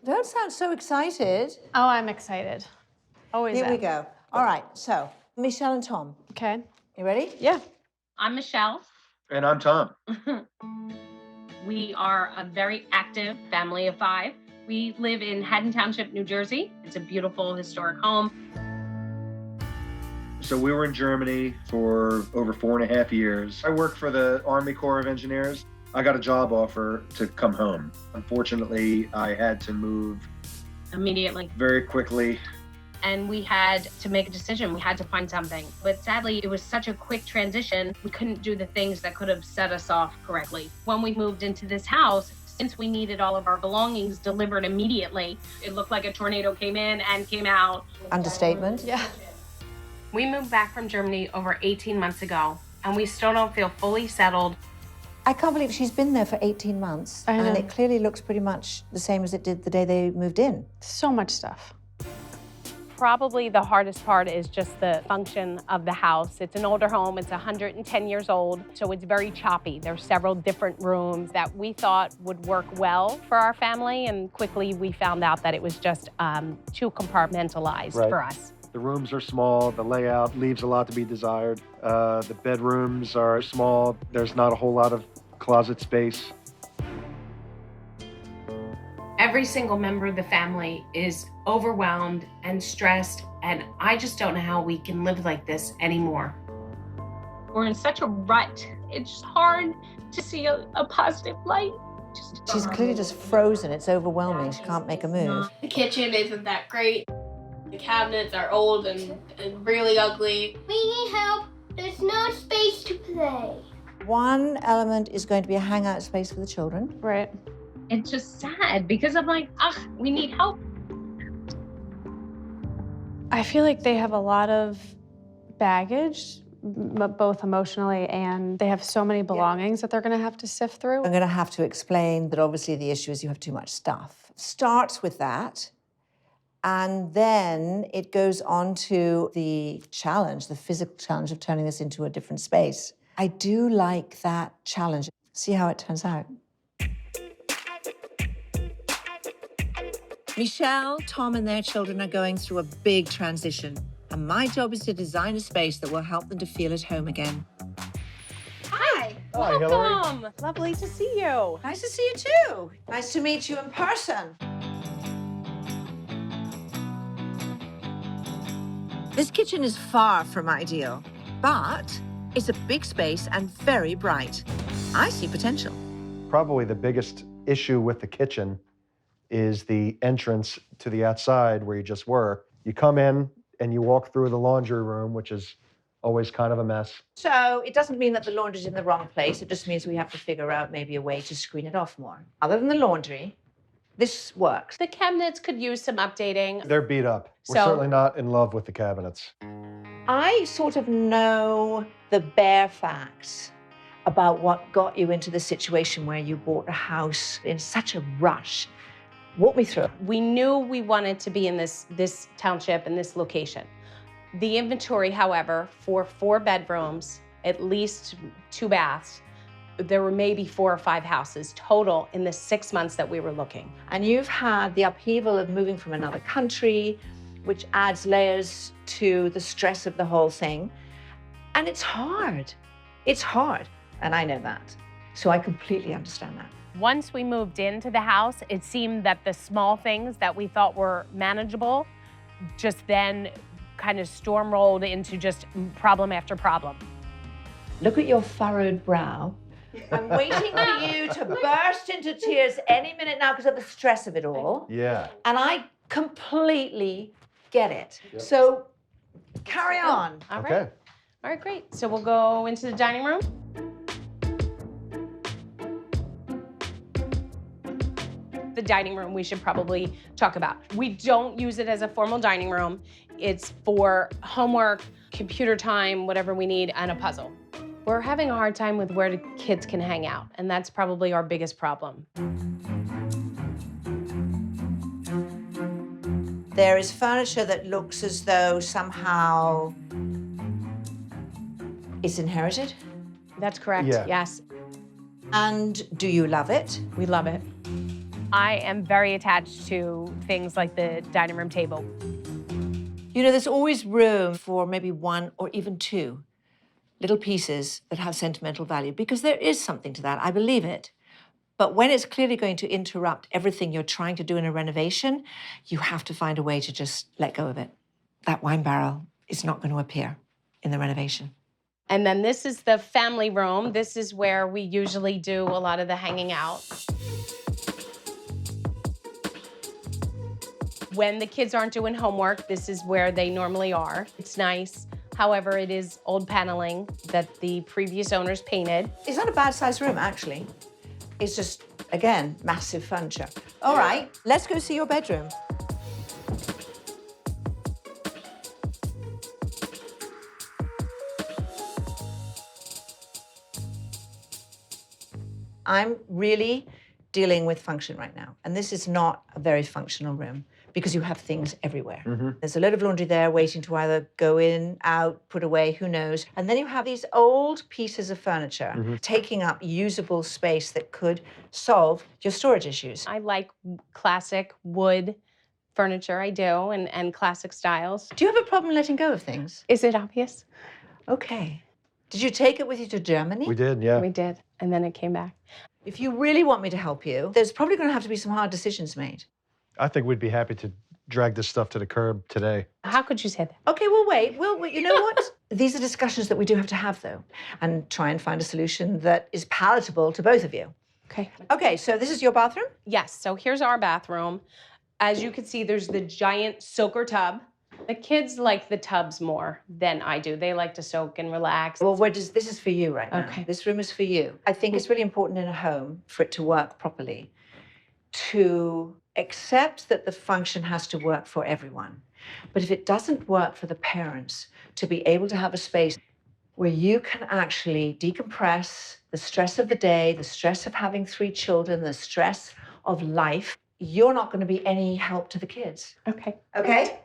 Don't sound so excited. Oh, I'm excited. Always Here am. we go. All right, so Michelle and Tom. Okay. You ready? Yeah. I'm Michelle. And I'm Tom. We are a very active family of 5. We live in Haddon Township, New Jersey. It's a beautiful historic home. So we were in Germany for over 4.5 years. I worked for the Army Corps of Engineers. I got a job offer to come home. Unfortunately, I had to move Immediately. very quickly. And we had to make a decision. We had to find something. But sadly, it was such a quick transition. We couldn't do the things that could have set us off correctly. When we moved into this house, since we needed all of our belongings delivered immediately, it looked like a tornado came in and came out. Understatement. Yeah. We moved back from Germany over 18 months ago, and we still don't feel fully settled. I can't believe she's been there for 18 months. I know. And it clearly looks pretty much the same as it did the day they moved in. So much stuff. Probably the hardest part is just the function of the house. It's an older home, it's 110 years old, so it's very choppy. There's several different rooms that we thought would work well for our family, and quickly we found out that it was just too compartmentalized Right. for us. The rooms are small. The layout leaves a lot to be desired. The bedrooms are small. There's not a whole lot of closet space. Every single member of the family is overwhelmed and stressed, and I just don't know how we can live like this anymore. We're in such a rut. It's just hard to see a positive light. She's clearly just frozen. It's overwhelming. She can't make a move. The kitchen isn't that great. The cabinets are old and really ugly. We need help. There's no space to play. One element is going to be a hangout space for the children. Right. It's just sad because I'm like, we need help. I feel like they have a lot of baggage, both emotionally, and they have so many belongings that they're going to have to sift through. I'm going to have to explain that obviously the issue is you have too much stuff. Starts with that, and then it goes on to the challenge, the physical challenge of turning this into a different space. I do like that challenge. See how it turns out. Michelle, Tom, and their children are going through a big transition, and my job is to design a space that will help them to feel at home again. Hi. Hi, Hilary. Welcome! Lovely to see you. Nice to see you too. Nice to meet you in person. This kitchen is far from ideal, but it's a big space and very bright. I see potential. Probably the biggest issue with the kitchen is the entrance to the outside where you just were. You come in and you walk through the laundry room, which is always kind of a mess. So it doesn't mean that the laundry's in the wrong place. It just means we have to figure out maybe a way to screen it off more. Other than the laundry, this works. The cabinets could use some updating. They're beat up. We're So- certainly not in love with the cabinets. I sort of know the bare facts about what got you into the situation where you bought a house in such a rush. Walk me through. We knew we wanted to be in this township and this location. The inventory, however, for 4 bedrooms, at least 2 baths, there were maybe 4 or 5 houses total in the 6 months that we were looking. And you've had the upheaval of moving from another country, which adds layers to the stress of the whole thing. And it's hard. It's hard. And I know that. So I completely understand that. Once we moved into the house, it seemed that the small things that we thought were manageable just then kind of storm rolled into just problem after problem. Look at your furrowed brow. I'm waiting for you to burst into tears any minute now because of the stress of it all. Yeah. And I completely get it. Yep. So carry on. All right. Okay. All right, great. So we'll go into the dining room. The dining room we should probably talk about. We don't use it as a formal dining room. It's for homework, computer time, whatever we need, and a puzzle. We're having a hard time with where the kids can hang out, and that's probably our biggest problem. There is furniture that looks as though somehow it's inherited. That's correct, Yeah. yes. And do you love it? We love it. I am very attached to things like the dining room table. You know, there's always room for maybe one or even two little pieces that have sentimental value, because there is something to that. I believe it. But when it's clearly going to interrupt everything you're trying to do in a renovation, you have to find a way to just let go of it. That wine barrel is not going to appear in the renovation. And then this is the family room. This is where we usually do a lot of the hanging out. When the kids aren't doing homework, this is where they normally are. It's nice. However, it is old paneling that the previous owners painted. It's not a bad sized room, actually. It's just, again, massive furniture. All right, let's go see your bedroom. I'm really dealing with function right now. And this is not a very functional room because you have things everywhere. There's a load of laundry there waiting to either go in, out, put away, who knows. And then you have these old pieces of furniture taking up usable space that could solve your storage issues. I like classic wood furniture, I do, and classic styles. Do you have a problem letting go of things? Is it obvious? Okay. Did you take it with you to Germany? We did, yeah. We did, and then it came back. If you really want me to help you, there's probably going to have to be some hard decisions made. I think we'd be happy to drag this stuff to the curb today. How could you say that? Okay, we'll wait. You know what? These are discussions that we do have, though, and try and find a solution that is palatable to both of you. Okay. Okay, so this is your bathroom? Yes, so here's our bathroom. As you can see, there's the giant soaker tub. The kids like the tubs more than I do. They like to soak and relax. Well, this is for you right now. Okay. This room is for you. I think it's really important in a home for it to work properly, to accept that the function has to work for everyone. But if it doesn't work for the parents, to be able to have a space where you can actually decompress the stress of the day, the stress of having 3 children, the stress of life, you're not going to be any help to the kids. Okay. Okay?